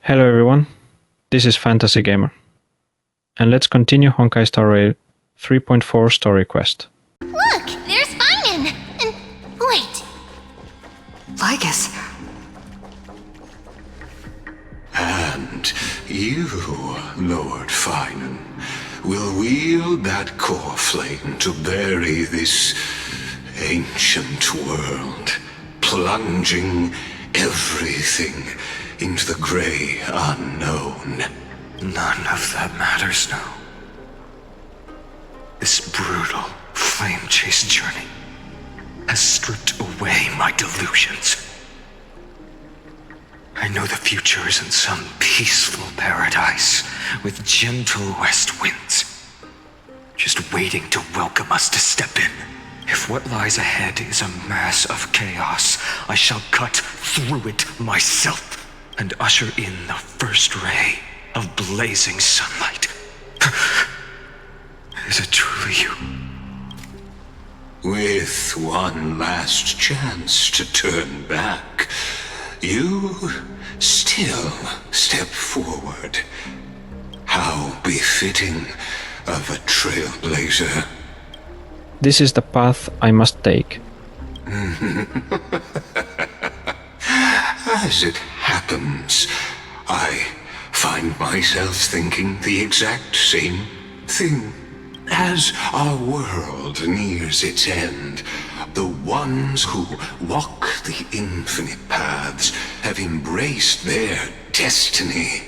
Hello everyone, this is Fantasy Gamer, and let's continue Honkai Star Rail 3.4 Story Quest. Look, there's Finan! And wait. Lygus. And you, Lord Finan, will wield that core flame to bury this ancient world, plunging everything into the grey unknown. None of that matters now. This brutal, flame-chased journey has stripped away my delusions. I know the future is in some peaceful paradise with gentle west winds, just waiting to welcome us to step in. If what lies ahead is a mass of chaos, I shall cut through it myself and usher in the first ray of blazing sunlight. Is it truly you? With one last chance to turn back, you still step forward. How befitting of a trailblazer. This is the path I must take. As it happens, I find myself thinking the exact same thing. As our world nears its end, the ones who walk the infinite paths have embraced their destiny.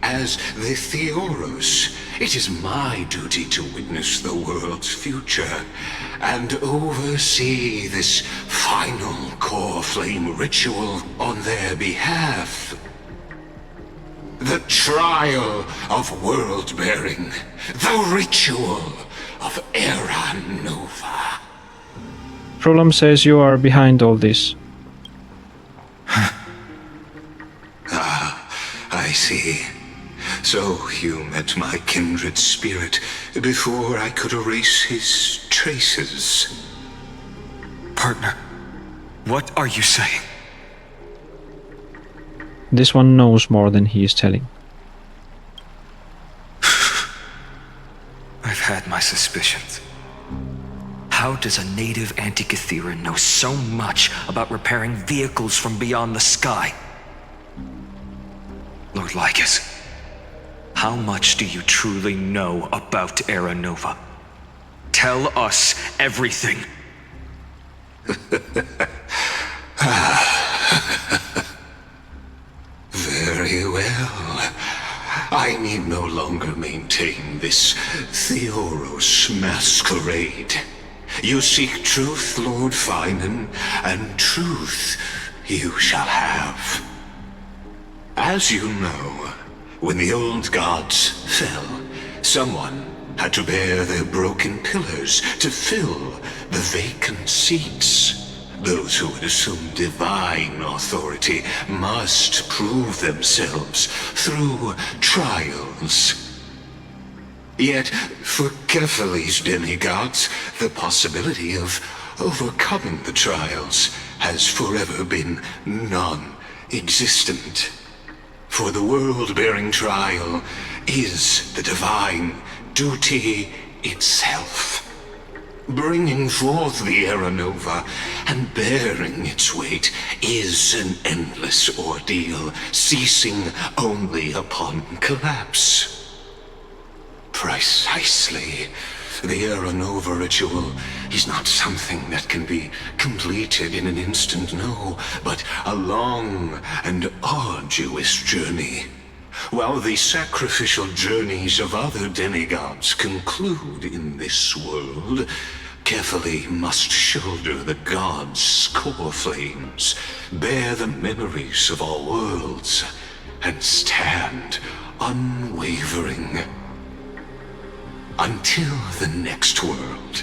As the Theoros, it is my duty to witness the world's future and oversee this final core flame ritual on their behalf. The trial of world-bearing, the ritual of Era Nova. Trulam says you are behind all this. I see. So you met my kindred spirit before I could erase his traces. Partner, what are you saying? This one knows more than he is telling. I've had my suspicions. How does a native Antikytheran know so much about repairing vehicles from beyond the sky? Lord Lygus, how much do you truly know about Era Nova? Tell us everything. Very well. I need no longer maintain this Theoros masquerade. You seek truth, Lord Finan, and truth you shall have. As you know, when the old gods fell, someone had to bear their broken pillars to fill the vacant seats. Those who would assume divine authority must prove themselves through trials. Yet, for Kephales's demigods, the possibility of overcoming the trials has forever been non-existent. For the world-bearing trial is the divine duty itself. Bringing forth the Era Nova and bearing its weight is an endless ordeal, ceasing only upon collapse. Precisely. The Era Nova ritual is not something that can be completed in an instant, no, but a long and arduous journey. While the sacrificial journeys of other demigods conclude in this world, Kephale must shoulder the gods' core flames, bear the memories of all worlds, and stand unwavering. Until the next world,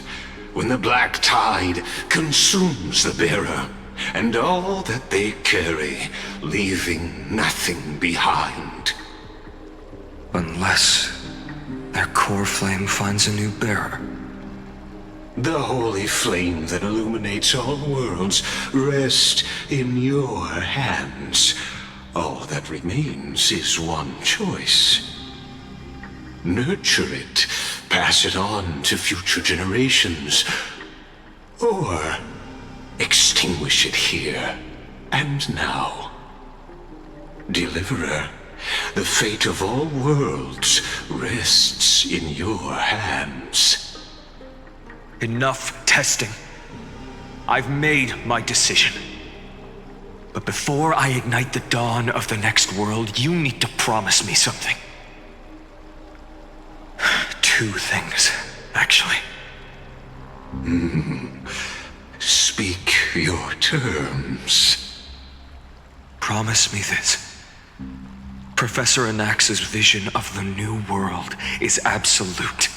when the black tide consumes the bearer, and all that they carry, leaving nothing behind. Unless their core flame finds a new bearer. The holy flame that illuminates all worlds rests in your hands. All that remains is one choice. Nurture it, pass it on to future generations, or extinguish it here and now. Deliverer, the fate of all worlds rests in your hands. Enough testing. I've made my decision. But before I ignite the dawn of the next world, you need to promise me something. 2 things, actually. Speak your terms. Promise me this. Professor Anax's vision of the new world is absolute.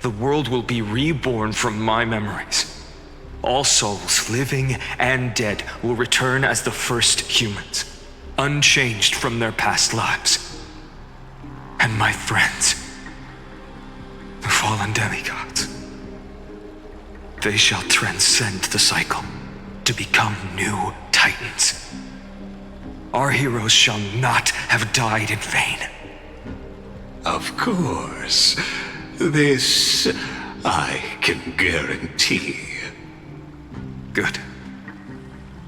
The world will be reborn from my memories. All souls, living and dead, will return as the first humans, unchanged from their past lives. And my friends, the fallen demigods, they shall transcend the cycle to become new titans. Our heroes shall not have died in vain. Of course. This I can guarantee. Good.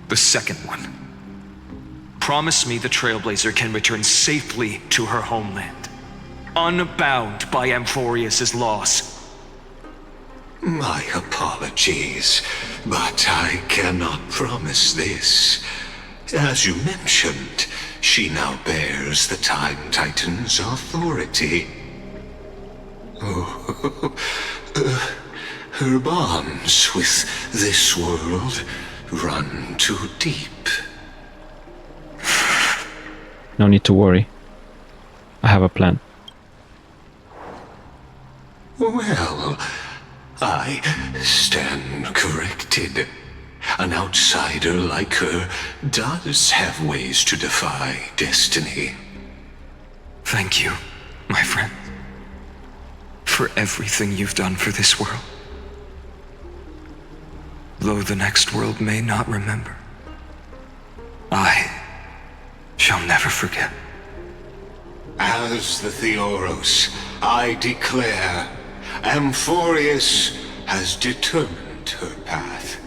The second one. Promise me the Trailblazer can return safely to her homeland, unbound by Amphorius' loss. My apologies, but I cannot promise this. As you mentioned, she now bears the Time Titan's authority. Her bonds with this world run too deep. No need to worry. I have a plan. Well, I stand corrected. An outsider like her does have ways to defy destiny. Thank you, my friend, for everything you've done for this world. Though the next world may not remember, I shall never forget. As the Theoros, I declare, Amphorius has determined her path.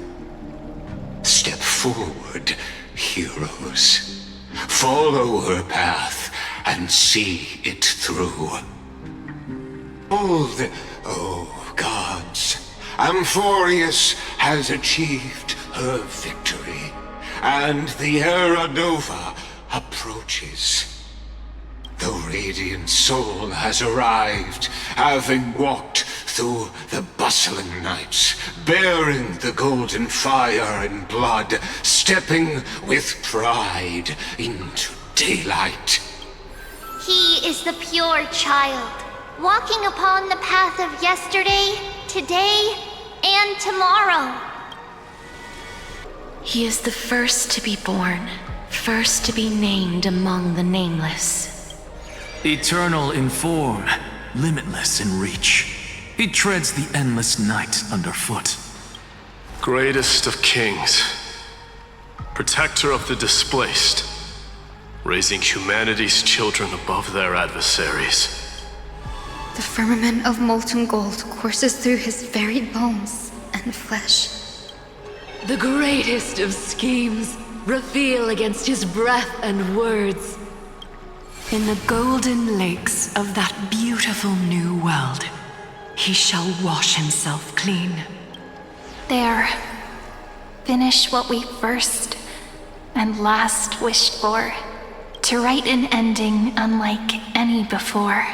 Step forward, heroes. Follow her path and see it through. Oh, gods. Amphorius has achieved her victory, and the Era Nova approaches. The radiant soul has arrived, having walked through the bustling nights, bearing the golden fire and blood, stepping with pride into daylight. He is the pure child, walking upon the path of yesterday, today, and tomorrow. He is the first to be born, first to be named among the nameless. Eternal in form, limitless in reach. He treads the endless night underfoot. Greatest of kings, protector of the displaced, raising humanity's children above their adversaries. The firmament of molten gold courses through his very bones and flesh. The greatest of schemes reveal against his breath and words. In the golden lakes of that beautiful new world, he shall wash himself clean. There. Finish what we first and last wished for. To write an ending unlike any before.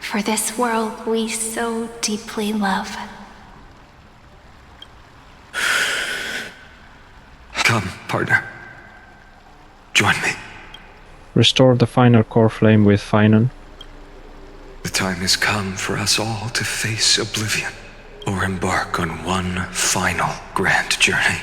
For this world we so deeply love. Come, partner. Join me. Restore the final core flame with Finan. The time has come for us all to face oblivion, or embark on one final grand journey.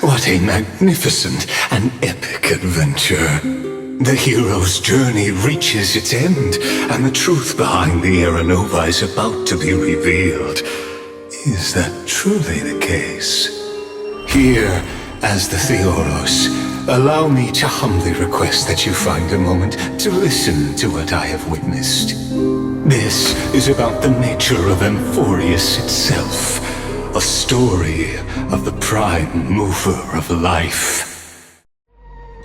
What a magnificent and epic adventure. The hero's journey reaches its end, and the truth behind the Era Nova is about to be revealed. Is that truly the case? Here, as the Theoros, allow me to humbly request that you find a moment to listen to what I have witnessed. This is about the nature of Amphorius itself, a story of the prime mover of life.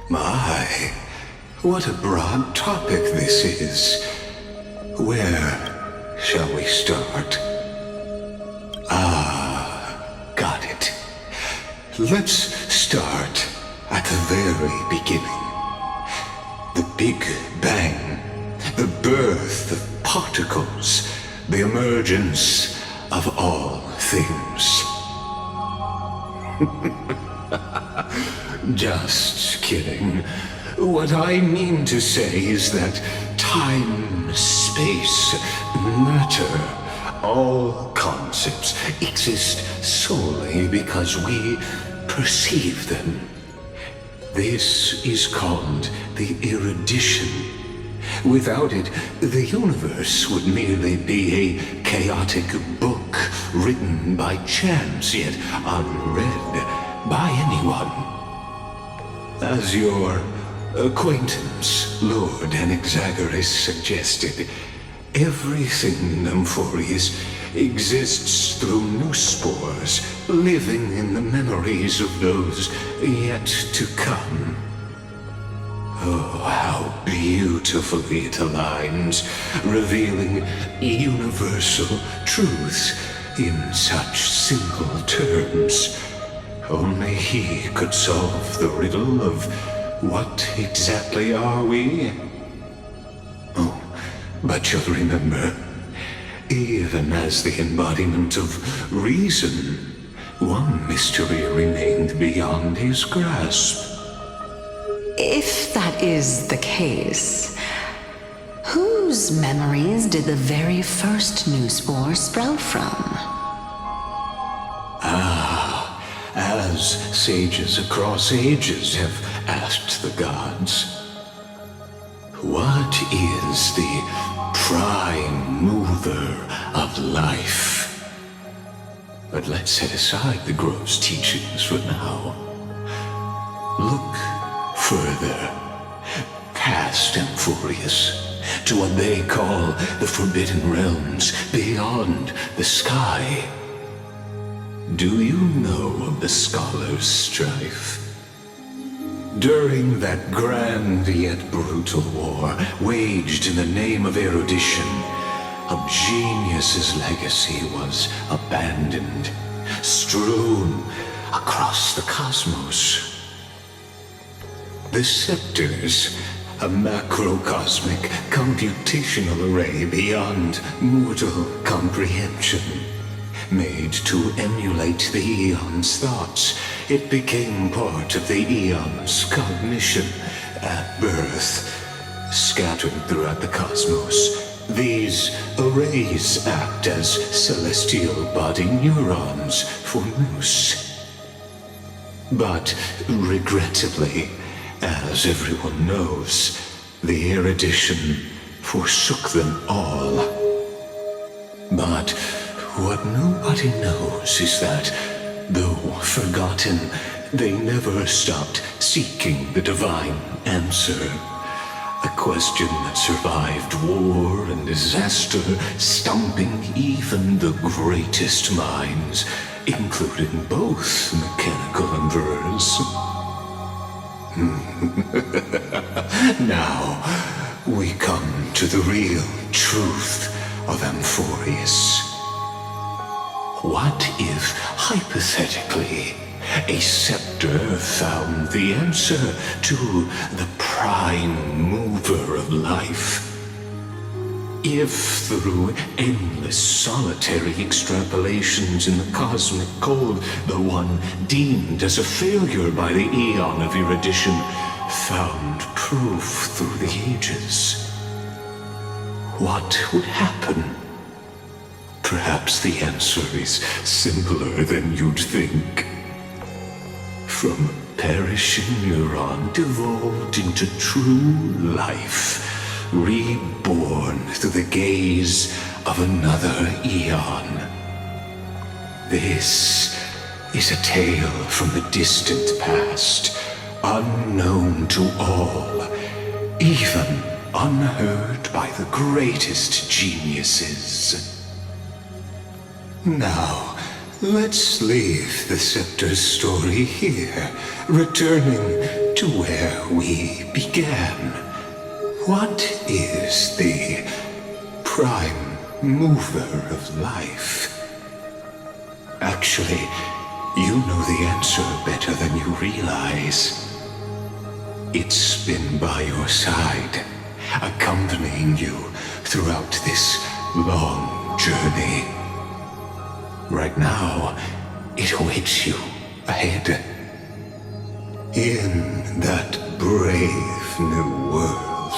My, what a broad topic this is. Where shall we start? Got it. Let's start at the very beginning. The Big Bang, the birth of particles, the emergence of all things. Just kidding. What I mean to say is that time, space, matter, all concepts exist solely because we perceive them. This is called the erudition. Without it, the universe would merely be a chaotic book written by chance yet unread by anyone. As your acquaintance, Lord Anaxagoras, suggested, everything in Amphorius exists through new spores, living in the memories of those yet to come. Oh, how beautifully it aligns, revealing universal truths in such simple terms. Only he could solve the riddle of what exactly are we? Oh, but you'll remember, even as the embodiment of reason, one mystery remained beyond his grasp. If that is the case, whose memories did the very first new spore sprout from? As sages across ages have asked the gods, what is the prime mover of life? But let's set aside the gross teachings for now. Look further, past Amphorius, to what they call the Forbidden Realms beyond the sky. Do you know of the Scholars' Strife? During that grand yet brutal war, waged in the name of erudition, a genius's legacy was abandoned, strewn across the cosmos. The Scepters, a macrocosmic computational array beyond mortal comprehension. Made to emulate the Eon's thoughts, it became part of the Eon's cognition at birth. Scattered throughout the cosmos, these arrays act as celestial body neurons for Nous. But regrettably, as everyone knows, the erudition forsook them all. But what nobody knows is that, though forgotten, they never stopped seeking the divine answer. A question that survived war and disaster, stumping even the greatest minds, including both mechanical emperors. Now, we come to the real truth of Amphorius. What if, hypothetically, a scepter found the answer to the prime mover of life? If through endless solitary extrapolations in the cosmic code, the one deemed as a failure by the Eon of erudition found proof through the ages, what would happen? Perhaps the answer is simpler than you'd think. From perishing neuron devolved into true life, reborn through the gaze of another eon. This is a tale from the distant past, unknown to all, even unheard by the greatest geniuses. Now, let's leave the Scepter's story here, returning to where we began. What is the prime mover of life? Actually, you know the answer better than you realize. It's been by your side, accompanying you throughout this long journey. Right now, it awaits you ahead. In that brave new world,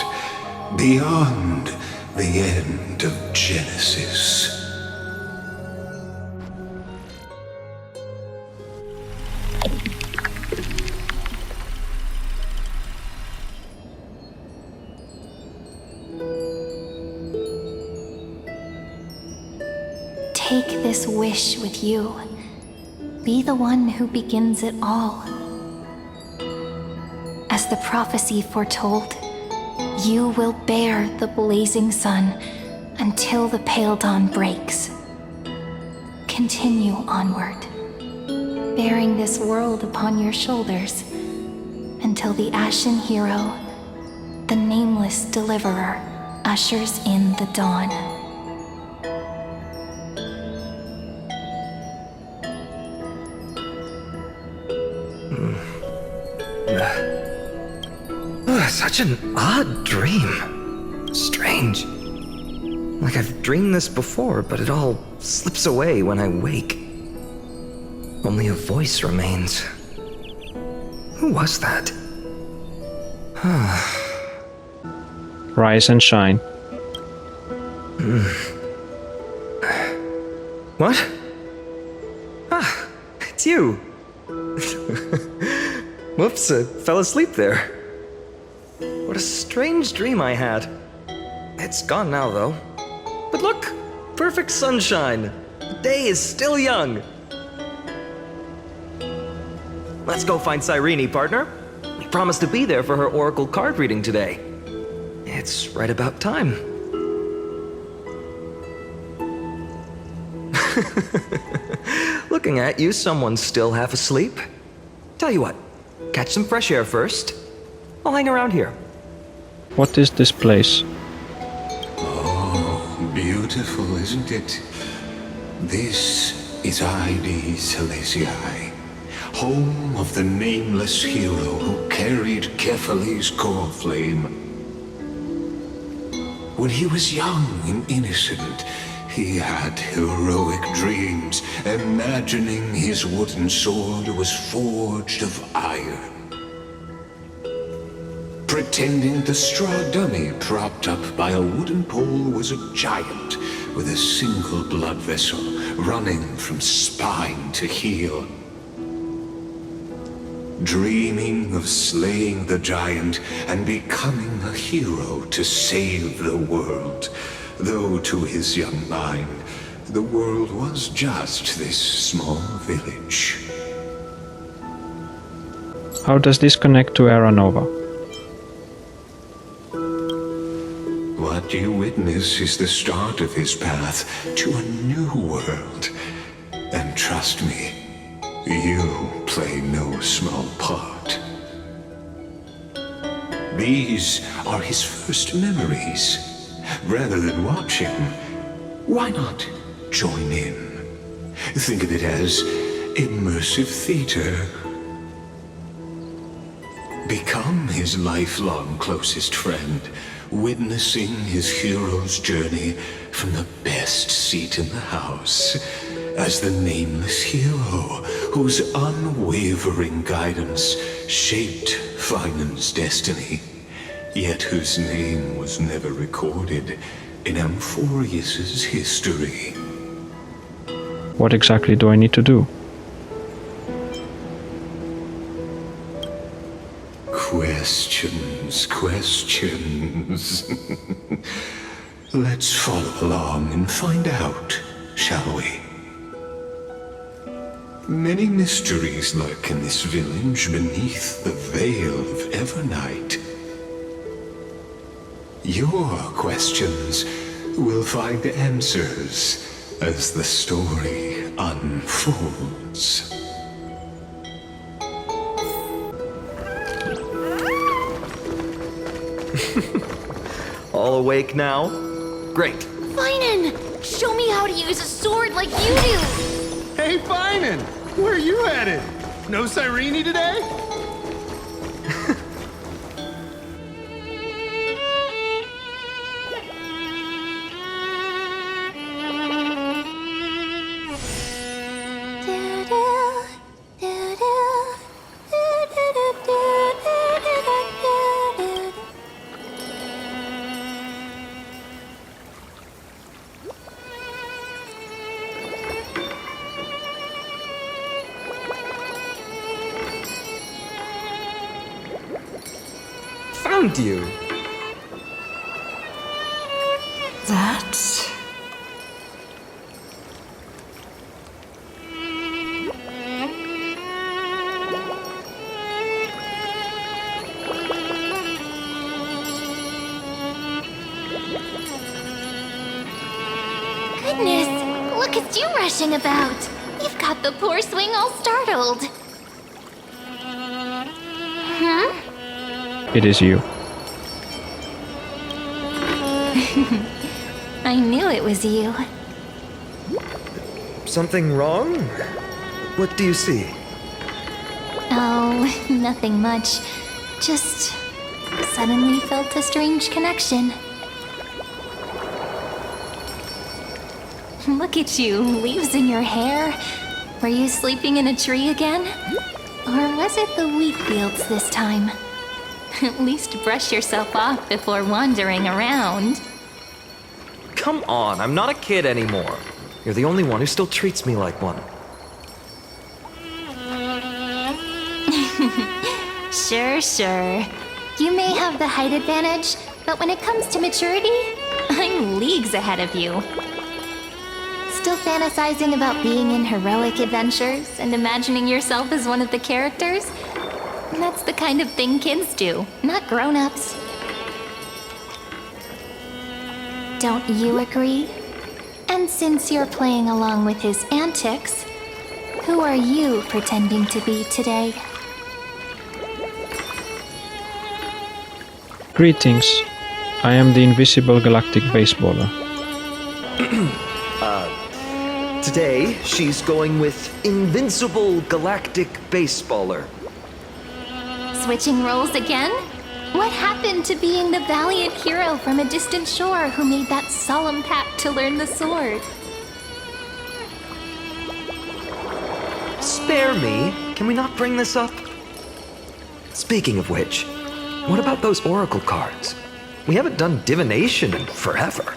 beyond the end of Genesis. Take this wish with you. Be the one who begins it all. As the prophecy foretold, you will bear the blazing sun until the pale dawn breaks. Continue onward, bearing this world upon your shoulders until the ashen hero, the nameless deliverer, ushers in the dawn. Such an odd dream. Strange. Like I've dreamed this before, but it all slips away when I wake. Only a voice remains. Who was that? Rise and shine. What? Ah, it's you. Whoops, I fell asleep there. What a strange dream I had. It's gone now, though. But look, perfect sunshine. The day is still young. Let's go find Cyrene, partner. We promised to be there for her oracle card reading today. It's right about time. Looking at you, someone's still half asleep. Tell you what, catch some fresh air first. I'll hang around here. What is this place? Oh, beautiful, isn't it? This is Ide Silesiae, home of the nameless hero who carried Kefali's core flame. When he was young and innocent, he had heroic dreams, imagining his wooden sword was forged of iron. Pretending the straw dummy propped up by a wooden pole was a giant with a single blood vessel running from spine to heel. Dreaming of slaying the giant and becoming a hero to save the world, though to his young mind, the world was just this small village. How does this connect to Aranova? What you witness is the start of his path to a new world. And trust me, you play no small part. These are his first memories. Rather than watch him, why not join in? Think of it as immersive theater. Become his lifelong closest friend, witnessing his hero's journey from the best seat in the house, as the nameless hero whose unwavering guidance shaped Finan's destiny, yet whose name was never recorded in Amphorius's history. What exactly do I need to do? Questions. Let's follow along and find out, shall we? Many mysteries lurk in this village beneath the veil of Evernight. Your questions will find answers as the story unfolds. All awake now? Great. Finan! Show me how to use a sword like you do! Hey, Finan! Where are you headed? No Cyrene today? Found you. That? Goodness, look at you rushing about. You've got the poor swing all startled. Huh? It is you. I knew it was you. Something wrong? What do you see? Oh, nothing much. Just suddenly felt a strange connection. Look at you, leaves in your hair. Were you sleeping in a tree again? Or was it the wheat fields this time? At least brush yourself off before wandering around. Come on, I'm not a kid anymore. You're the only one who still treats me like one. Sure. You may have the height advantage, but when it comes to maturity, I'm leagues ahead of you. Still fantasizing about being in heroic adventures and imagining yourself as one of the characters? That's the kind of thing kids do, not grown-ups. Don't you agree? And since you're playing along with his antics, who are you pretending to be today? Greetings. I am the invisible galactic baseballer. Today, she's going with Invincible Galactic Baseballer. Switching roles again? What happened to being the valiant hero from a distant shore who made that solemn pact to learn the sword? Spare me. Can we not bring this up? Speaking of which, what about those oracle cards? We haven't done divination in forever.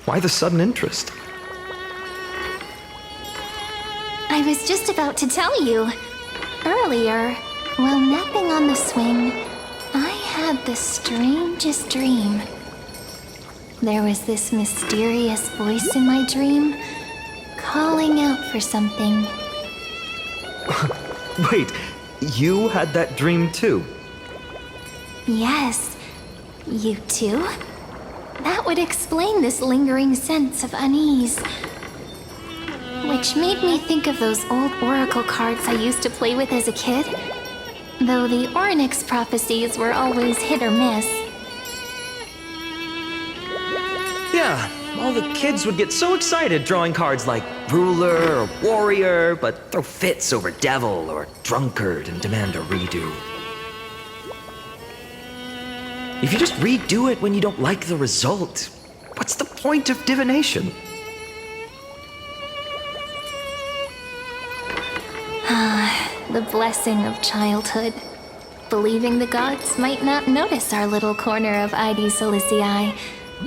Why the sudden interest? I was just about to tell you. Earlier, while napping on the swing, I had the strangest dream. There was this mysterious voice in my dream, calling out for something. Wait, you had that dream too? Yes, you too? That would explain this lingering sense of unease. Which made me think of those old oracle cards I used to play with as a kid. Though the Ornyx prophecies were always hit or miss. Yeah, all the kids would get so excited drawing cards like ruler or warrior, but throw fits over devil or drunkard and demand a redo. If you just redo it when you don't like the result, what's the point of divination? The blessing of childhood. Believing the gods might not notice our little corner of Ide Silicii,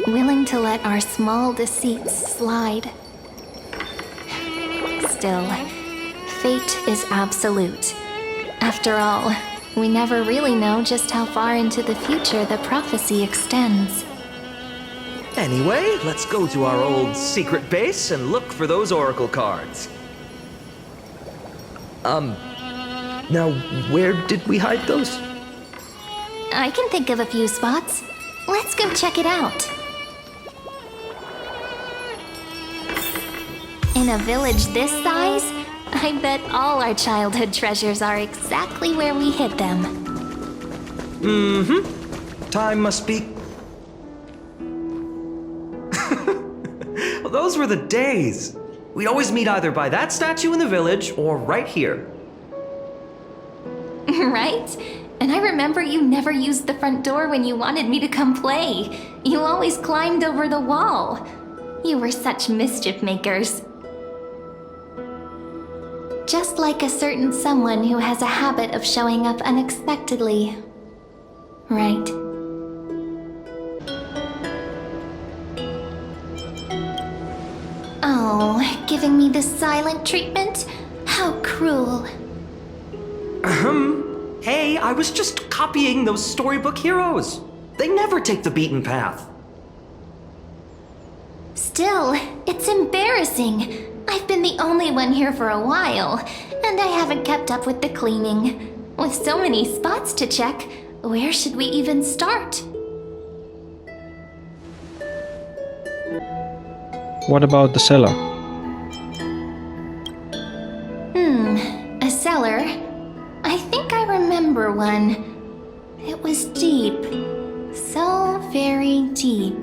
willing to let our small deceits slide. Still, fate is absolute. After all, We never really know just how far into the future the prophecy extends. Anyway, let's go to our old secret base and look for those oracle cards. Now, where did we hide those? I can think of a few spots. Let's go check it out. In a village this size, I bet all our childhood treasures are exactly where we hid them. Mm-hmm. Time must be... Well, those were the days. We'd always meet either by that statue in the village or right here. Right? And I remember you never used the front door when you wanted me to come play. You always climbed over the wall. You were such mischief makers. Just like a certain someone who has a habit of showing up unexpectedly. Right? Oh, giving me the silent treatment? How cruel. Hey, I was just copying those storybook heroes. They never take the beaten path. Still, it's embarrassing. I've been the only one here for a while, and I haven't kept up with the cleaning. With so many spots to check, where should we even start? What about the cellar? A cellar? I think I remember one. It was deep. So very deep.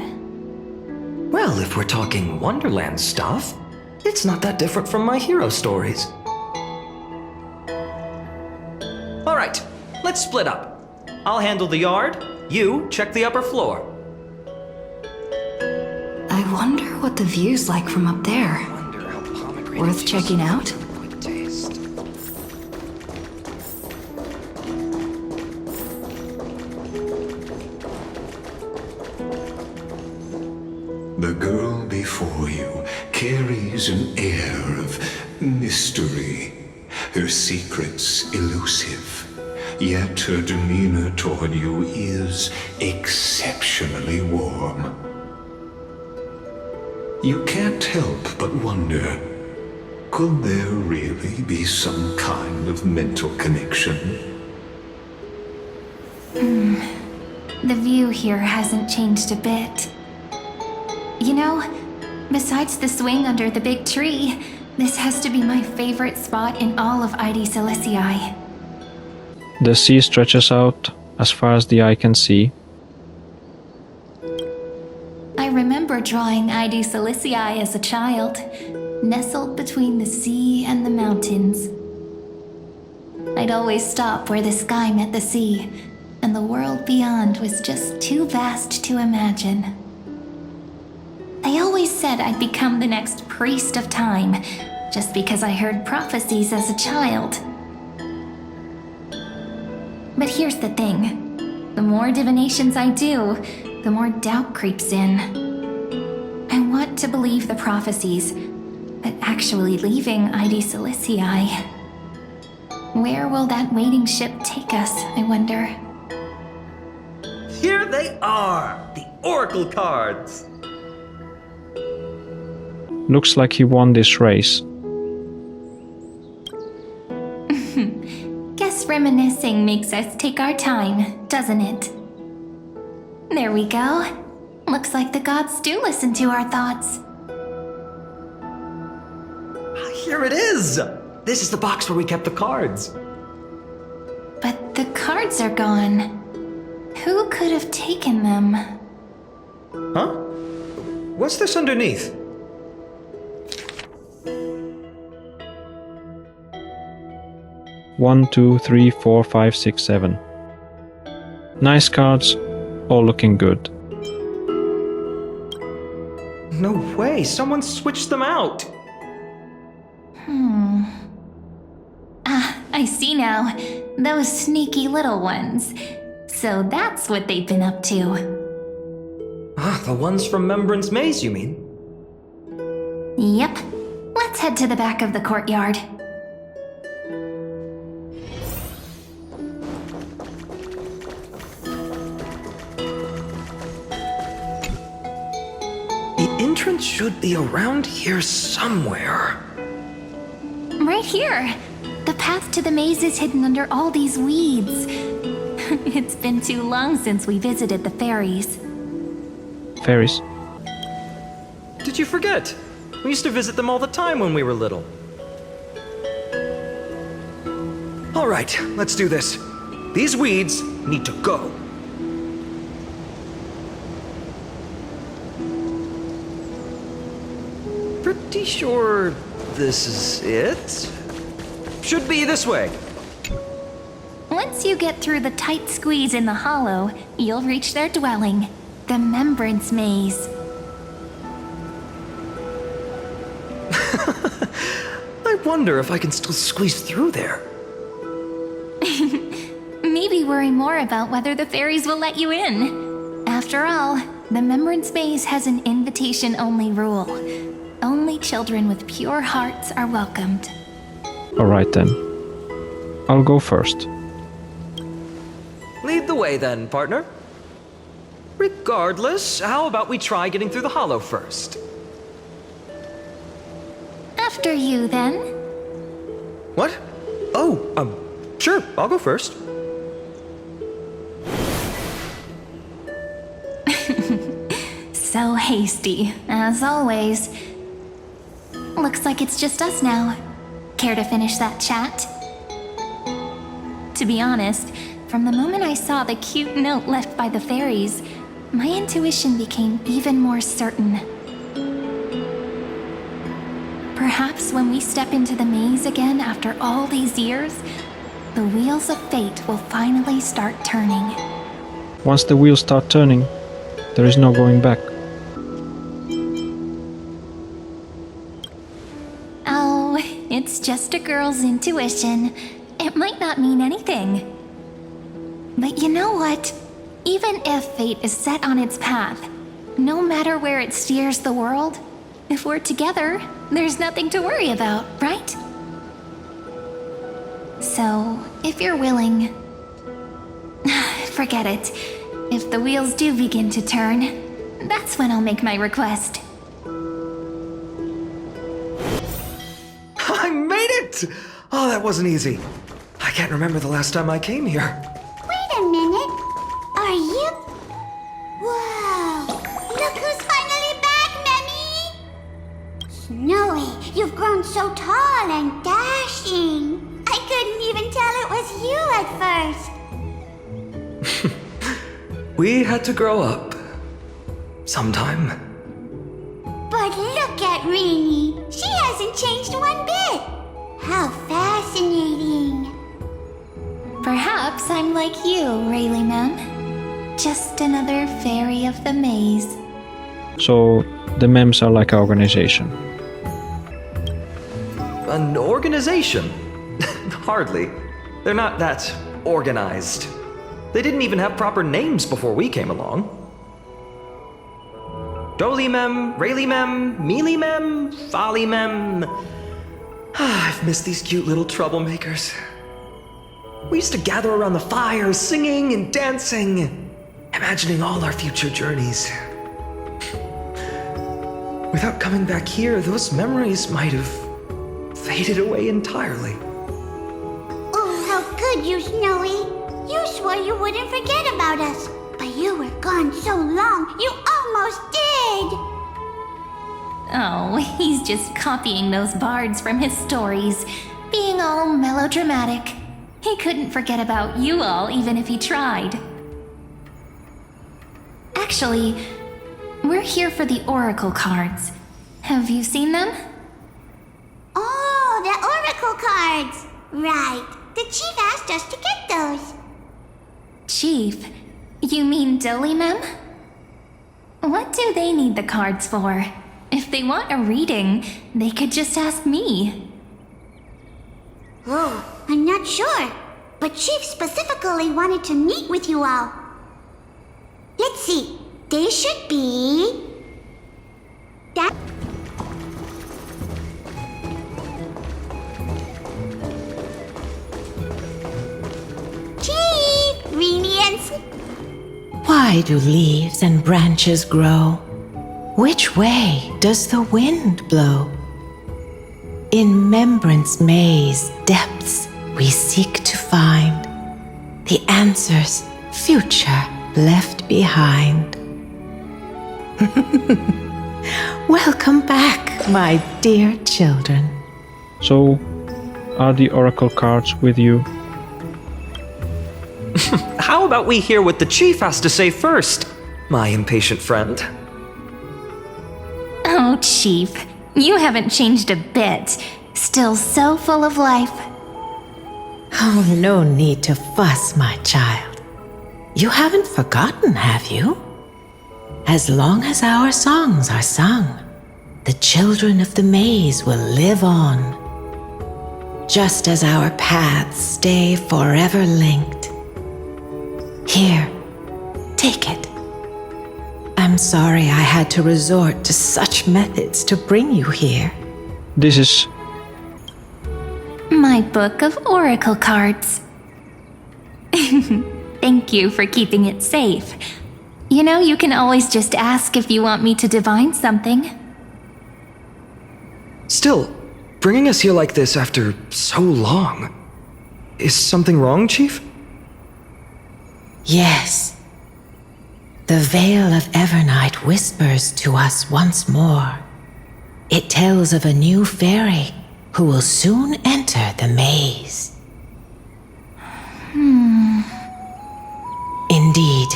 Well, if we're talking Wonderland stuff, it's not that different from my hero stories. All right, let's split up. I'll handle the yard, you check the upper floor. I wonder what the view's like from up there. Worth checking out? The girl before you carries an air of mystery, her secrets elusive, yet her demeanor toward you is exceptionally warm. You can't help but wonder, could there really be some kind of mental connection? The view here hasn't changed a bit. You know, besides the swing under the big tree, this has to be my favorite spot in all of ID Celestii. The sea stretches out as far as the eye can see. I remember drawing ID Celestii as a child, nestled between the sea and the mountains. I'd always stop where the sky met the sea, and the world beyond was just too vast to imagine. They always said I'd become the next priest of time, just because I heard prophecies as a child. But here's the thing. The more divinations I do, the more doubt creeps in. I want to believe the prophecies, but actually leaving ID Celestii. Where will that waiting ship take us, I wonder? Here they are, the oracle cards. Looks like he won this race. Guess reminiscing makes us take our time, doesn't it? There we go. Looks like the gods do listen to our thoughts. Here it is! This is the box where we kept the cards. But the cards are gone. Who could have taken them? Huh? What's this underneath? One, two, three, four, five, six, 7. Nice cards, all looking good. No way, someone switched them out. I see now. Those sneaky little ones. So that's what they've been up to. The ones from Remembrance Maze, you mean? Yep. Let's head to the back of the courtyard. entrance should be around here somewhere. Right here. The path to the maze is hidden under all these weeds. It's been too long since we visited the fairies. Fairies. Did you forget? We used to visit them all the time when we were little. All right, let's do this. These weeds need to go. Pretty sure this is it? Should be this way. Once you get through the tight squeeze in the hollow, you'll reach their dwelling, the Membrance Maze. I wonder if I can still squeeze through there. Maybe worry more about whether the fairies will let you in. After all, the Membrance Maze has an invitation-only rule. Only children with pure hearts are welcomed. Alright then. I'll go first. Lead the way then, partner. Regardless, how about we try getting through the hollow first? After you, then. What? Oh, sure, I'll go first. So hasty, as always. Looks like it's just us now. Care to finish that chat? To be honest, from the moment I saw the cute note left by the fairies, my intuition became even more certain. Perhaps when we step into the maze again after all these years, the wheels of fate will finally start turning. Once the wheels start turning, there is no going back. Oh, it's just a girl's intuition. It might not mean anything. But you know what? Even if fate is set on its path, no matter where it steers the world, if we're together, there's nothing to worry about, right? So, if you're willing... Forget it. If the wheels do begin to turn, that's when I'll make my request. I made it! Oh, that wasn't easy. I can't remember the last time I came here. Wait a minute. Are you... Whoa! Look who's finally back, Memmy! Snowy, you've grown so tall and dashing. I couldn't even tell it was you at first. We had to grow up. Sometime. But look at Rainy. She hasn't changed one bit. How fascinating. Perhaps I'm like you, Rayleigh Mem. Just another fairy of the maze. So, the Mems are like an organization. An organization? Hardly. They're not that organized. They didn't even have proper names before we came along. Doly Mem, Rayleigh Mem, Mealy Mem, Folly Mem. I've missed these cute little troublemakers. We used to gather around the fire, singing and dancing, imagining all our future journeys. Without coming back here, those memories might have faded away entirely. Oh, how good you, Snowy. You swore you wouldn't forget about us. But you were gone so long, you almost did. Oh, he's just copying those bards from his stories, being all melodramatic. He couldn't forget about you all even if he tried. Actually, we're here for the Oracle cards. Have you seen them? Oh, the Oracle cards. Right. The chief asked us to get those. Chief? You mean Doly Mem? What do they need the cards for? If they want a reading, they could just ask me. Oh, I'm not sure. But Chief specifically wanted to meet with you all. Let's see. They should be... that... Chief! Reenie and... Why do leaves and branches grow? Which way does the wind blow? In Membrance Maze depths we seek to find the answers future left behind. Welcome back, my dear children. So, are the oracle cards with you? How about we hear what the chief has to say first, my impatient friend? Oh, Chief, you haven't changed a bit. Still so full of life. Oh, no need to fuss, my child. You haven't forgotten, have you? As long as our songs are sung, the children of the maze will live on. Just as our paths stay forever linked. Here, take it. I'm sorry I had to resort to such methods to bring you here. This is... My book of oracle cards. Thank you for keeping it safe. You know, you can always just ask if you want me to divine something. Still, bringing us here like this after so long. Is something wrong, Chief? Yes. The Veil of Evernight whispers to us once more. It tells of a new fairy who will soon enter the maze. Indeed,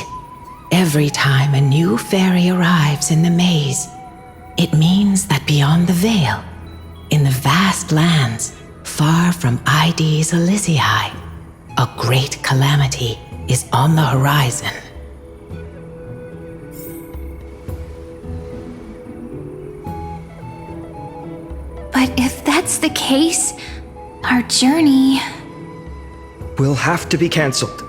every time a new fairy arrives in the maze, it means that beyond the veil, in the vast lands far from Ides Elysiae, a great calamity is on the horizon. But if that's the case, our journey... Will have to be cancelled.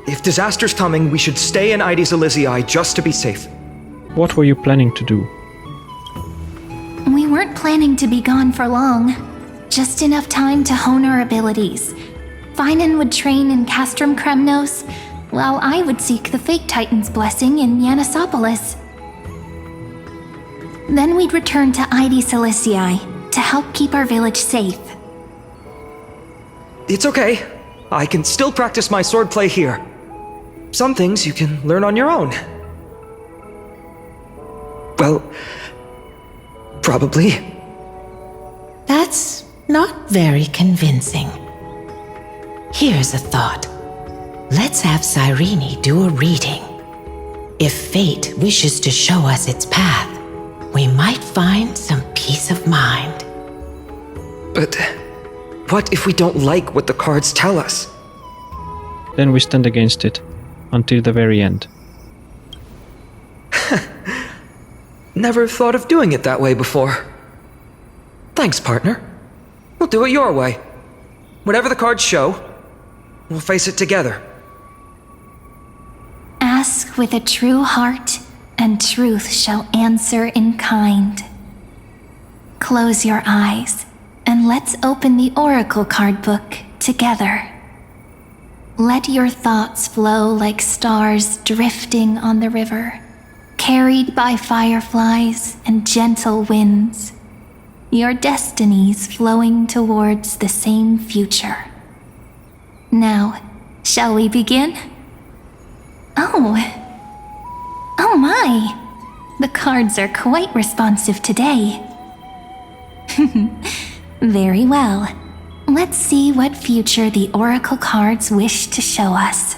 If disaster's coming, we should stay in Ides Elysiae just to be safe. What were you planning to do? We weren't planning to be gone for long. Just enough time to hone our abilities. Finan would train in Castrum Kremnos, while I would seek the Fake Titan's blessing in Yanisopolis. Then we'd return to Ides Elysiae to help keep our village safe. It's okay. I can still practice my swordplay here. Some things you can learn on your own. Well, probably. That's not very convincing. Here's a thought. Let's have Cyrene do a reading. If fate wishes to show us its path, we might find some peace of mind. But what if we don't like what the cards tell us? Then we stand against it, until the very end. Never thought of doing it that way before. Thanks, partner. We'll do it your way. Whatever the cards show, we'll face it together. Ask with a true heart, and truth shall answer in kind. Close your eyes, and let's open the oracle card book together. Let your thoughts flow like stars drifting on the river, carried by fireflies and gentle winds. Your destinies flowing towards the same future. Now, shall we begin? Oh my! The cards are quite responsive today. Very well. Let's see what future the oracle cards wish to show us.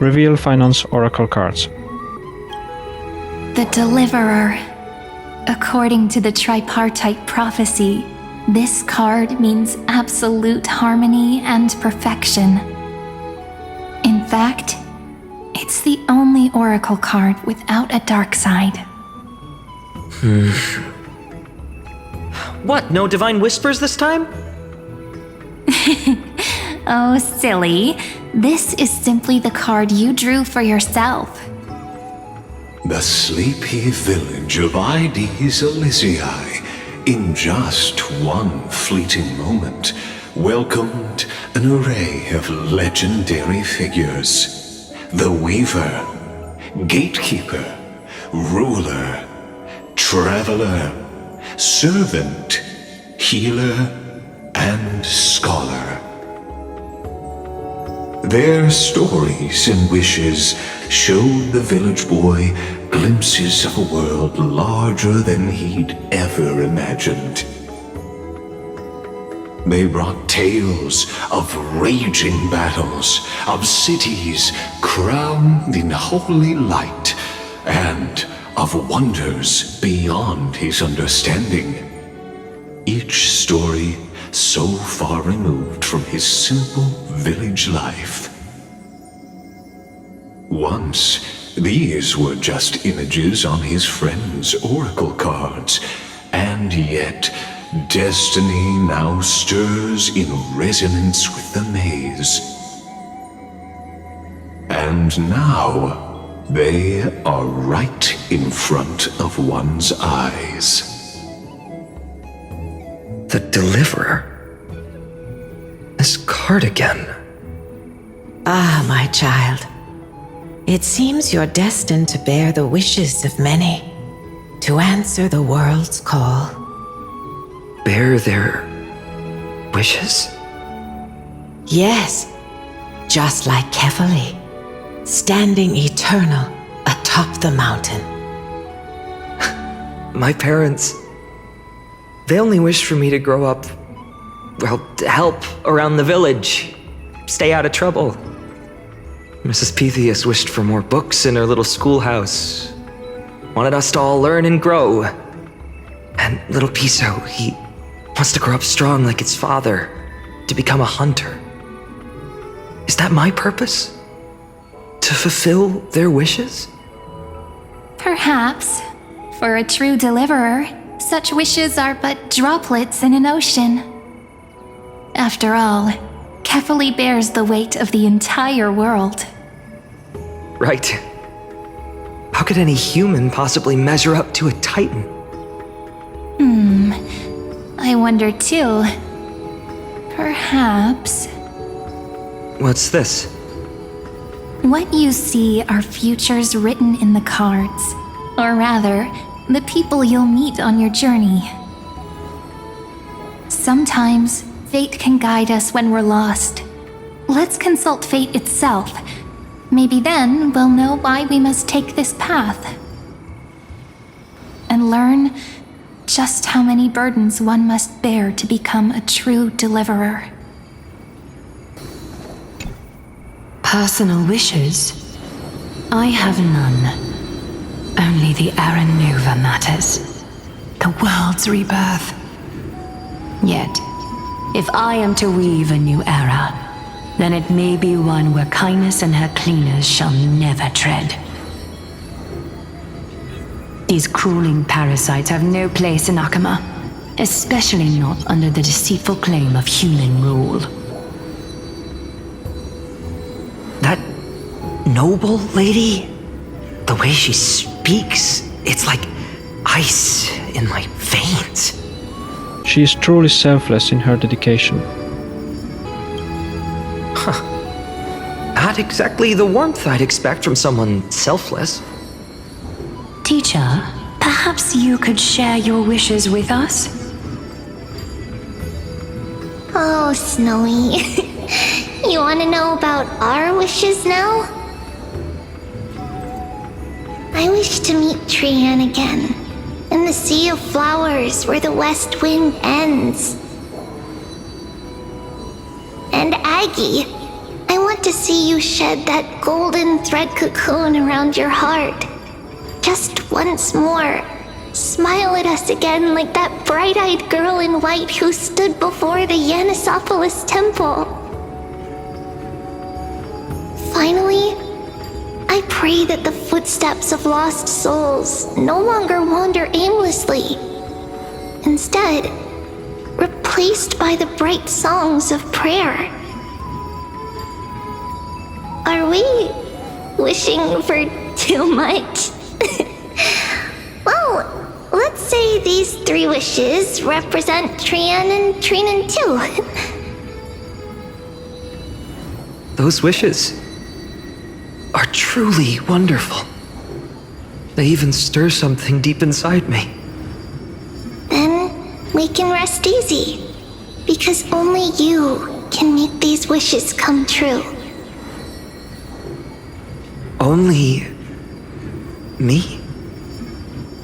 Reveal Finance Oracle cards. The Deliverer. According to the tripartite prophecy, this card means absolute harmony and perfection. In fact, it's the only oracle card without a dark side. What, no divine whispers this time? Oh, silly. This is simply the card you drew for yourself. The sleepy village of Ides Elysiae, in just one fleeting moment, welcomed an array of legendary figures. The Weaver, Gatekeeper, ruler, traveler, servant, healer, and scholar. Their stories and wishes showed the village boy glimpses of a world larger than he'd ever imagined. They brought tales of raging battles, of cities crowned in holy light, and of wonders beyond his understanding. Each story so far removed from his simple village life. Once, these were just images on his friend's oracle cards, and yet destiny now stirs in resonance with the maze. And now, they are right in front of one's eyes. The Deliverer? This card again. Ah, my child. It seems you're destined to bear the wishes of many, to answer the world's call. Bear their wishes? Yes, just like Kefali, standing eternal atop the mountain. My parents, they only wished for me to grow up, well, to help around the village, stay out of trouble. Mrs. Pythias wished for more books in her little schoolhouse, wanted us to all learn and grow. And little Piso, he wants to grow up strong like its father, to become a hunter. Is that my purpose? To fulfill their wishes? Perhaps. For a true deliverer, such wishes are but droplets in an ocean. After all, Kefali bears the weight of the entire world. Right. How could any human possibly measure up to a Titan? I wonder too. Perhaps. What's this? What you see are futures written in the cards. Or rather, the people you'll meet on your journey. Sometimes, fate can guide us when we're lost. Let's consult fate itself. Maybe then we'll know why we must take this path. And learn just how many burdens one must bear to become a true deliverer. Personal wishes? I have none. Only the Era Nova matters. The world's rebirth. Yet, if I am to weave a new era, then it may be one where kindness and her cleaners shall never tread. These crawling parasites have no place in Akama, especially not under the deceitful claim of human rule. That noble lady? The way she speaks, it's like ice in my veins. She is truly selfless in her dedication. Not exactly the warmth I'd expect from someone selfless. Teacher, perhaps you could share your wishes with us? Oh, Snowy. You want to know about our wishes now? I wish to meet Trian again, in the sea of flowers where the west wind ends. And Aggie, I want to see you shed that golden thread cocoon around your heart. Just once more. Smile at us again like that bright-eyed girl in white who stood before the Yanisopolis temple. Finally, I pray that the footsteps of lost souls no longer wander aimlessly. Instead, replaced by the bright songs of prayer. Are we wishing for too much? Well, let's say these 3 wishes represent Trian and Trinan too. Those wishes are truly wonderful. They even stir something deep inside me. Then we can rest easy. Because only you can make these wishes come true. Only... me?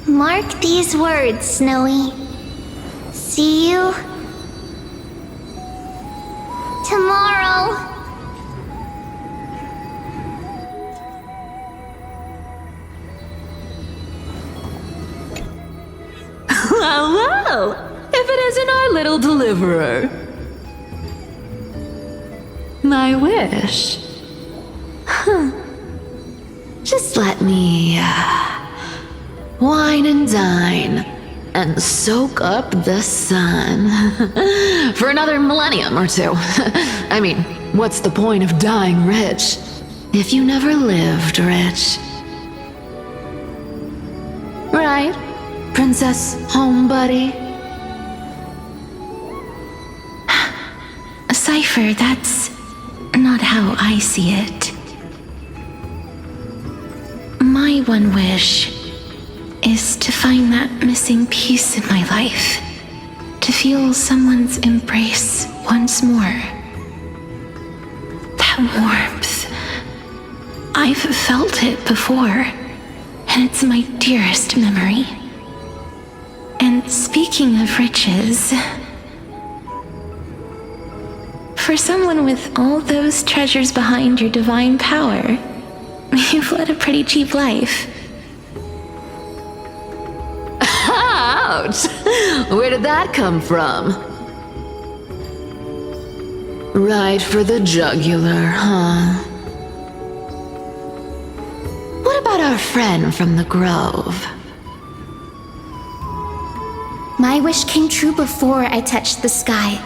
Mark these words, Snowy. See you... tomorrow. Well, if it isn't our little deliverer. My wish. Just let me wine and dine and soak up the sun for another millennium or two. I mean, what's the point of dying rich if you never lived rich? Right, Princess Homebuddy? Cypher, that's not how I see it. My one wish is to find that missing piece in my life. To feel someone's embrace once more. That warmth. I've felt it before, and it's my dearest memory. And speaking of riches, for someone with all those treasures behind your divine power, you've led a pretty cheap life. Ouch! Where did that come from? Right for the jugular, huh? What about our friend from the Grove? My wish came true before I touched the sky.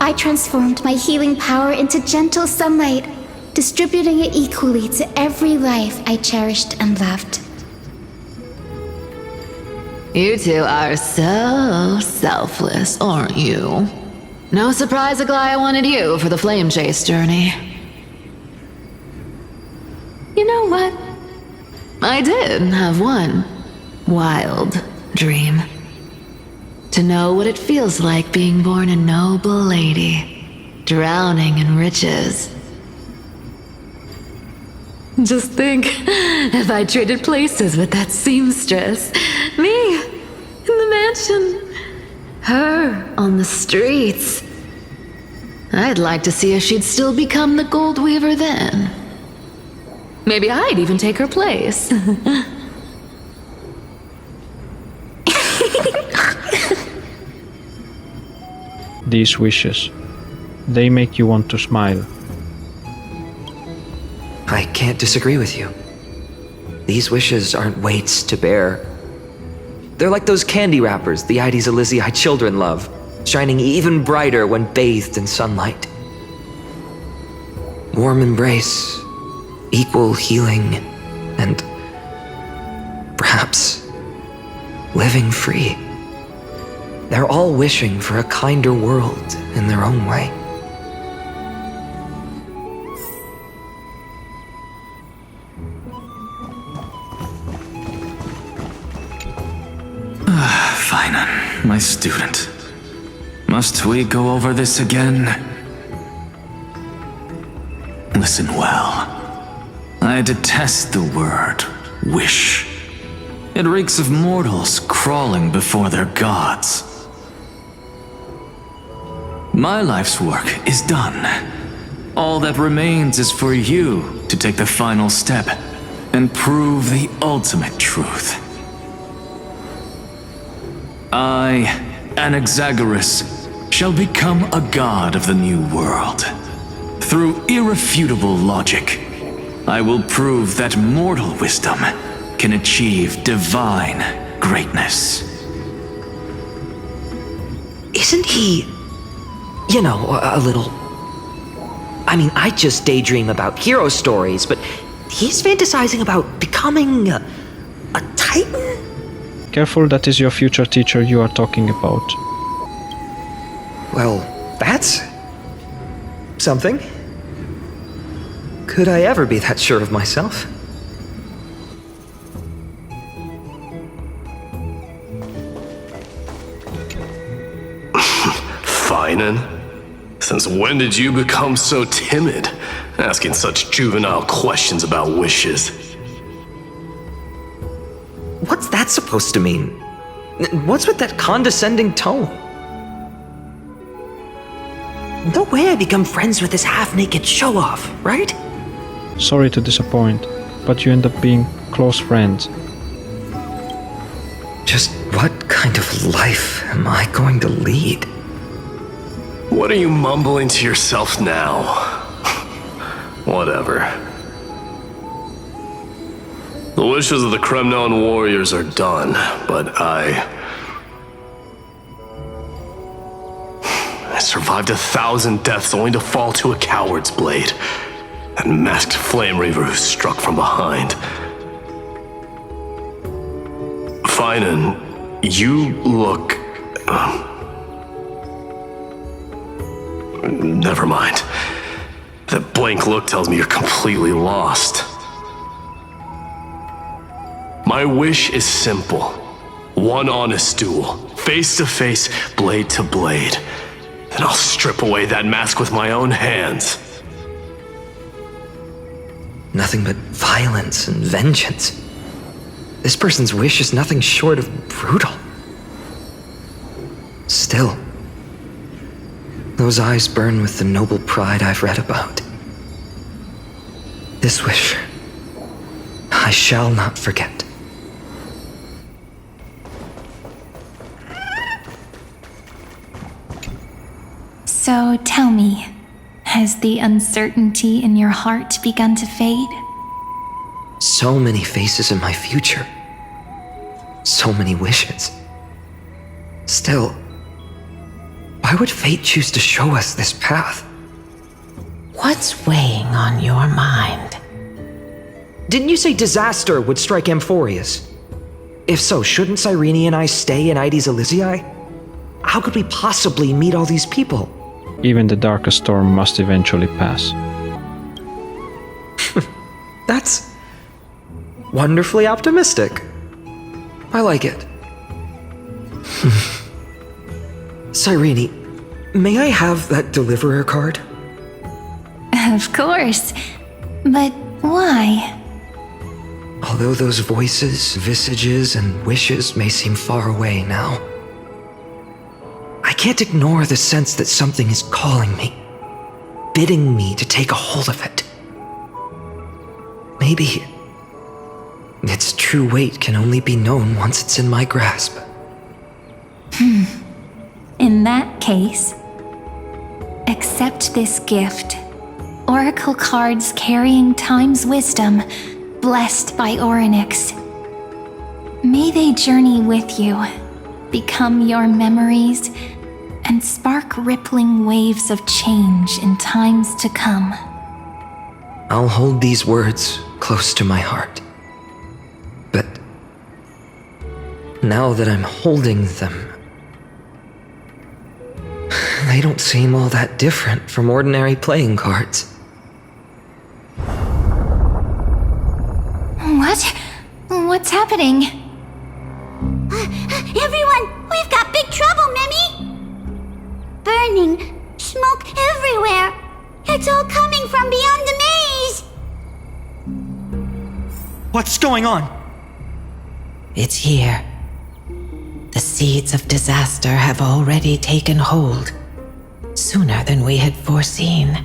I transformed my healing power into gentle sunlight, distributing it equally to every life I cherished and loved. You two are so selfless, aren't you? No surprise Aglaia wanted you for the flame chase journey. You know what? I did have one wild dream. To know what it feels like being born a noble lady, drowning in riches. Just think, if I traded places with that seamstress, me in the mansion, her on the streets. I'd like to see if she'd still become the gold weaver then. Maybe I'd even take her place. These wishes, they make you want to smile. I can't disagree with you. These wishes aren't weights to bear. They're like those candy wrappers the Ides Elysiae children love, shining even brighter when bathed in sunlight. Warm embrace, equal healing, and perhaps living free. They're all wishing for a kinder world in their own way. Finan, my student. Must we go over this again? Listen well. I detest the word wish. It reeks of mortals crawling before their gods. My life's work is done. All that remains is for you to take the final step and prove the ultimate truth. I, Anaxagoras, shall become a god of the new world. Through irrefutable logic, I will prove that mortal wisdom can achieve divine greatness. Isn't he, you know, a little... I mean, I just daydream about hero stories, but he's fantasizing about becoming a titan? Careful, that is your future teacher you are talking about. Well, that's... something. Could I ever be that sure of myself? Finan? Since when did you become so timid, asking such juvenile questions about wishes? What's that supposed to mean? What's with that condescending tone? No way I become friends with this half-naked show-off, right? Sorry to disappoint, but you end up being close friends. Just what kind of life am I going to lead? What are you mumbling to yourself now? Whatever. The wishes of the Kremnon warriors are done, but I survived 1,000 deaths only to fall to a coward's blade. That masked flame reaver who struck from behind. Finan, you look... Never mind. That blank look tells me you're completely lost. My wish is simple. One honest duel, face to face, blade to blade. Then I'll strip away that mask with my own hands. Nothing but violence and vengeance. This person's wish is nothing short of brutal. Still, those eyes burn with the noble pride I've read about. This wish, I shall not forget. So tell me, has the uncertainty in your heart begun to fade? So many faces in my future. So many wishes. Still, why would fate choose to show us this path? What's weighing on your mind? Didn't you say disaster would strike Amphorius? If so, shouldn't Cyrene and I stay in Ides Elysiae? How could we possibly meet all these people? Even the darkest storm must eventually pass. That's wonderfully optimistic. I like it. Cyrene, may I have that deliverer card? Of course. But why? Although those voices, visages, and wishes may seem far away now, I can't ignore the sense that something is calling me, bidding me to take a hold of it. Maybe its true weight can only be known once it's in my grasp. In that case, accept this gift. Oracle cards carrying time's wisdom, blessed by Orynyx. May they journey with you, become your memories, and spark rippling waves of change in times to come. I'll hold these words close to my heart. But now that I'm holding them, they don't seem all that different from ordinary playing cards. What? What's happening? Everyone, we've got big trouble, Mimi! Burning, smoke everywhere. It's all coming from beyond the maze. What's going on? It's here. The seeds of disaster have already taken hold, sooner than we had foreseen.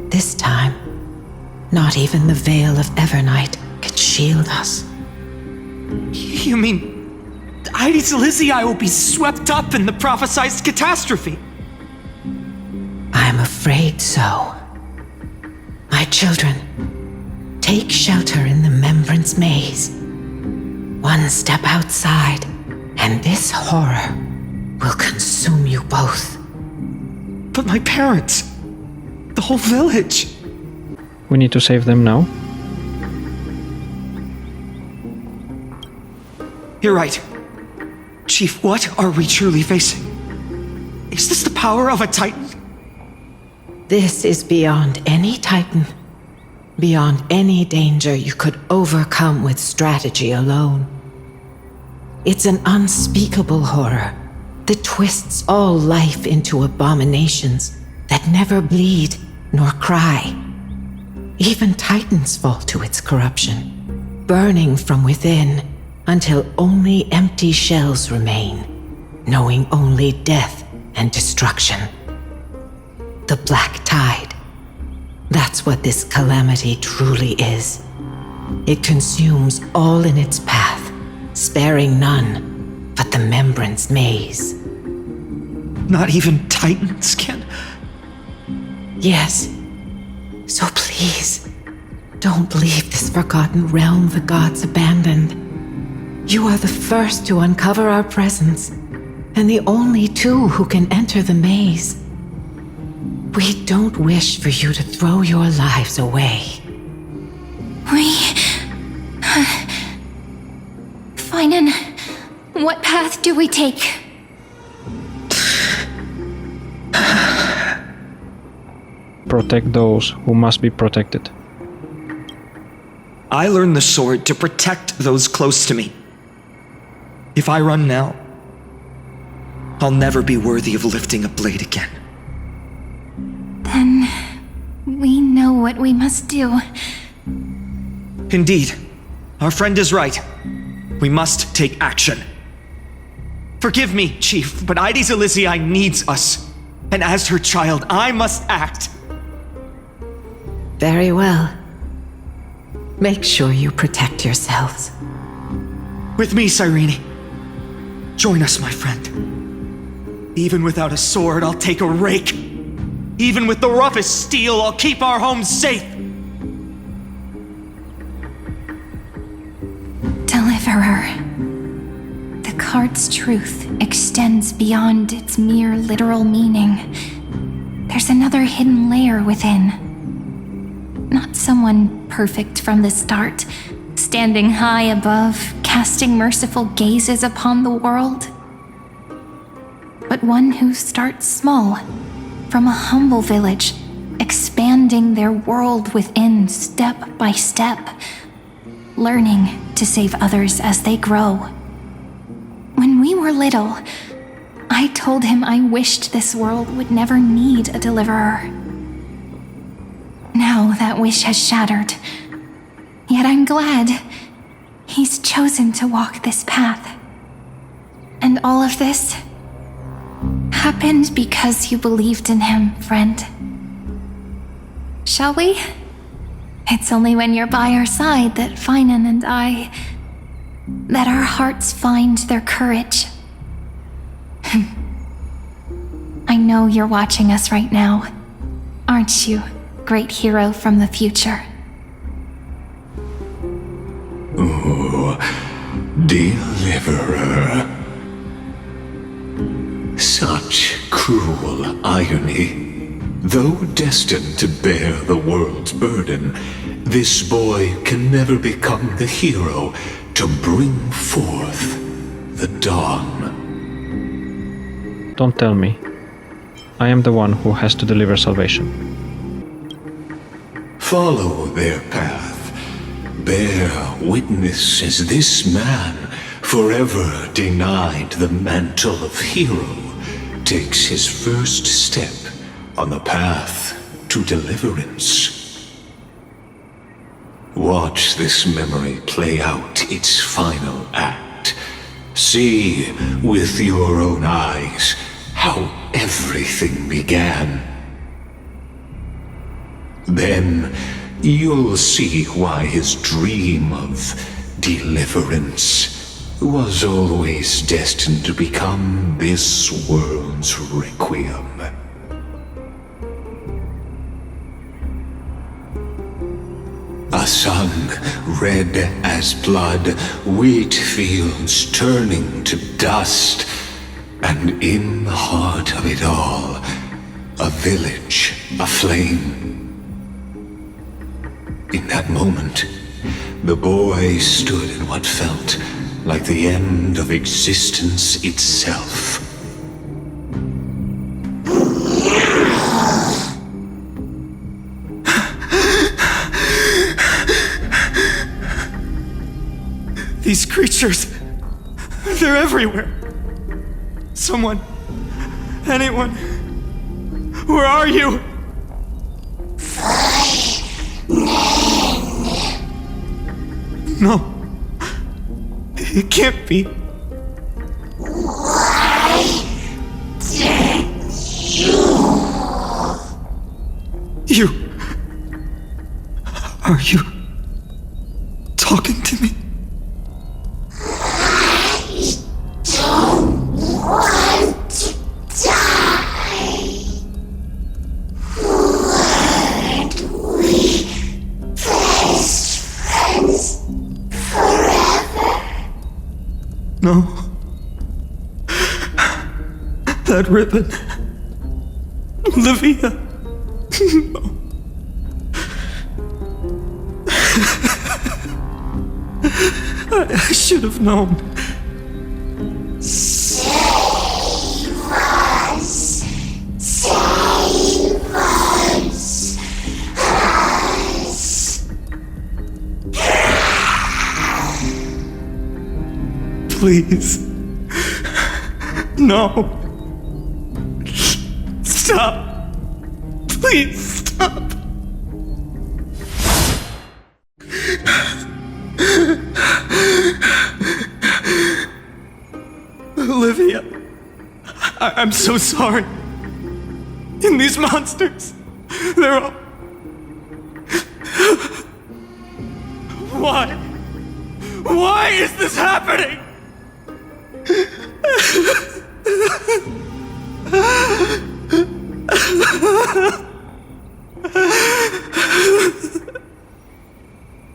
This time, not even the veil of Evernight could shield us. You mean Ides Elysiae will be swept up in the prophesized catastrophe? I'm afraid so. My children, take shelter in the Membrance Maze. One step outside, and this horror will consume you both. But my parents, the whole village. We need to save them now. You're right. Chief, what are we truly facing? Is this the power of a Titan? This is beyond any Titan. Beyond any danger you could overcome with strategy alone. It's an unspeakable horror, that twists all life into abominations that never bleed nor cry. Even titans fall to its corruption, burning from within until only empty shells remain, knowing only death and destruction. The Black Tide. That's what this calamity truly is. It consumes all in its path, sparing none but the Membrance Maze. Not even titans can... Yes. So please, don't leave this forgotten realm the gods abandoned. You are the first to uncover our presence, and the only two who can enter the maze. We don't wish for you to throw your lives away. Finan, what path do we take? Protect those who must be protected. I learned the sword to protect those close to me. If I run now, I'll never be worthy of lifting a blade again. Then we know what we must do. Indeed, our friend is right. We must take action. Forgive me, Chief, but Ides Elysiae needs us. And as her child, I must act. Very well. Make sure you protect yourselves. With me, Cyrene. Join us, my friend. Even without a sword, I'll take a rake. Even with the roughest steel, I'll keep our home safe. Deliverer. The card's truth extends beyond its mere literal meaning. There's another hidden layer within. Not someone perfect from the start, standing high above, casting merciful gazes upon the world. But one who starts small, from a humble village, expanding their world within step by step, learning to save others as they grow. When we were little, I told him I wished this world would never need a deliverer. Now that wish has shattered. Yet I'm glad he's chosen to walk this path. And all of this happened because you believed in him, friend. Shall we? It's only when you're by our side that Finan and that our hearts find their courage. I know you're watching us right now, aren't you, great hero from the future? Oh, deliverer. Such cruel irony. Though destined to bear the world's burden, this boy can never become the hero to bring forth the dawn. Don't tell me. I am the one who has to deliver salvation. Follow their path. Bear witness as this man, forever denied the mantle of hero, takes his first step on the path to deliverance. Watch this memory play out its final act. See with your own eyes how everything began. Then you'll see why his dream of deliverance was always destined to become this world's requiem. A sun red as blood, wheat fields turning to dust, and in the heart of it all, a village aflame. In that moment, the boy stood in what felt like the end of existence itself. These creatures, they're everywhere. Someone. Anyone. Where are you? No. It can't be. You. Are you talking to me? I don't want to die. Weren't we best friends forever? No. That ribbon. Olivia. No. I should have known. Save us. Save us. Please. No. Stop. Please stop. Olivia, I'm so sorry. And these monsters, they're all... Why? Why is this happening?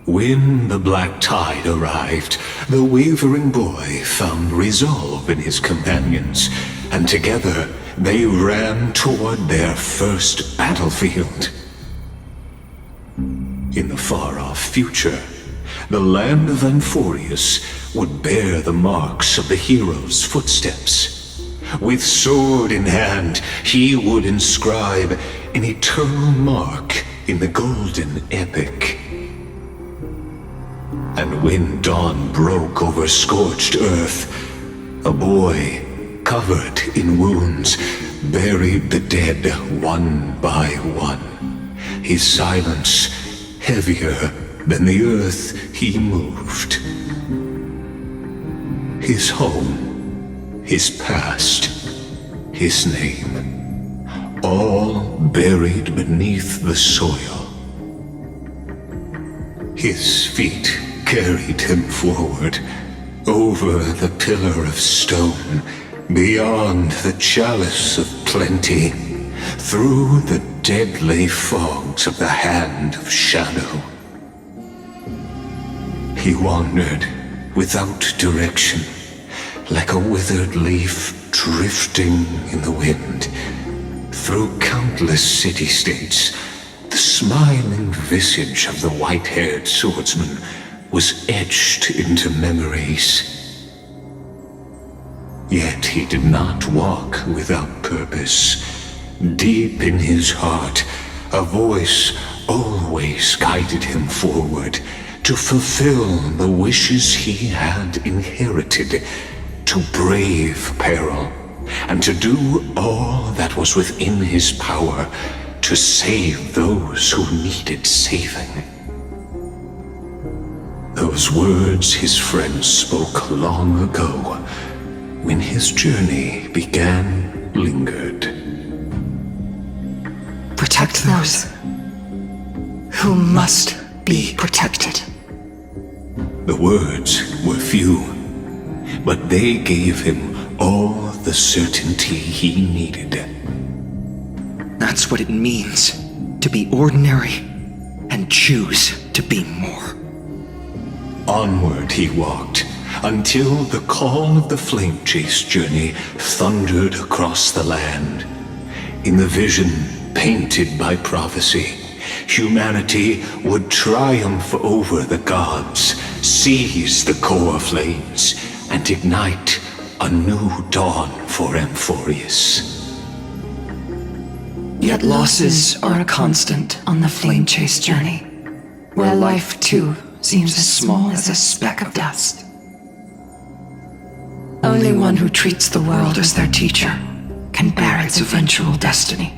When the black tide arrived, the wavering boy found resolve in his companions, and together they ran toward their first battlefield. In the far-off future, the land of Amphorius would bear the marks of the hero's footsteps. With sword in hand, he would inscribe an eternal mark in the golden epic. And when dawn broke over scorched earth, a boy, covered in wounds, buried the dead one by one. His silence heavier than the earth he moved. His home, his past, his name, all buried beneath the soil. His feet carried him forward, over the pillar of stone, beyond the chalice of plenty, through the deadly fogs of the hand of shadow. He wandered without direction, like a withered leaf drifting in the wind, through countless city-states. The smiling visage of the white-haired swordsman was etched into memories. Yet he did not walk without purpose. Deep in his heart, a voice always guided him forward to fulfill the wishes he had inherited, to brave peril, and to do all that was within his power to save those who needed saving. Those words his friends spoke long ago, when his journey began, lingered. Protect those who must be protected. The words were few, but they gave him all the certainty he needed. That's what it means to be ordinary and choose to be more. Onward he walked, until the call of the flame chase journey thundered across the land. In the vision painted by prophecy, humanity would triumph over the gods, seize the core flames, and ignite a new dawn for Amphorius. Yet losses are a constant on the flame chase journey, where life too seems as small as a speck of dust. Only one who treats the world as their teacher can bear its eventual destiny.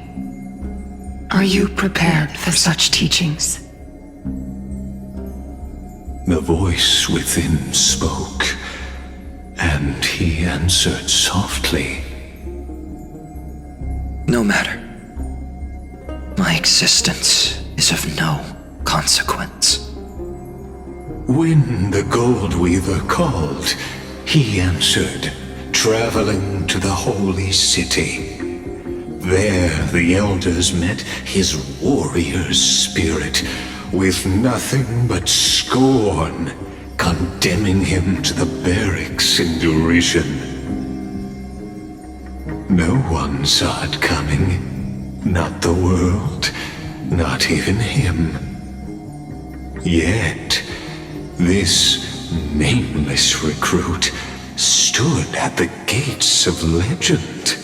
Are you prepared for such teachings? The voice within spoke, and he answered softly. No matter. My existence is of no consequence. When the Gold Weaver called, he answered, traveling to the holy city. There the elders met his warrior's spirit, with nothing but scorn, condemning him to the barracks in derision. No one saw it coming, not the world, not even him. Yet, this nameless recruit stood at the gates of legend.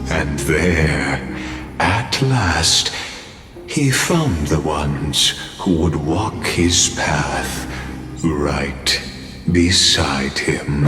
And there, at last, he found the ones who would walk his path right beside him.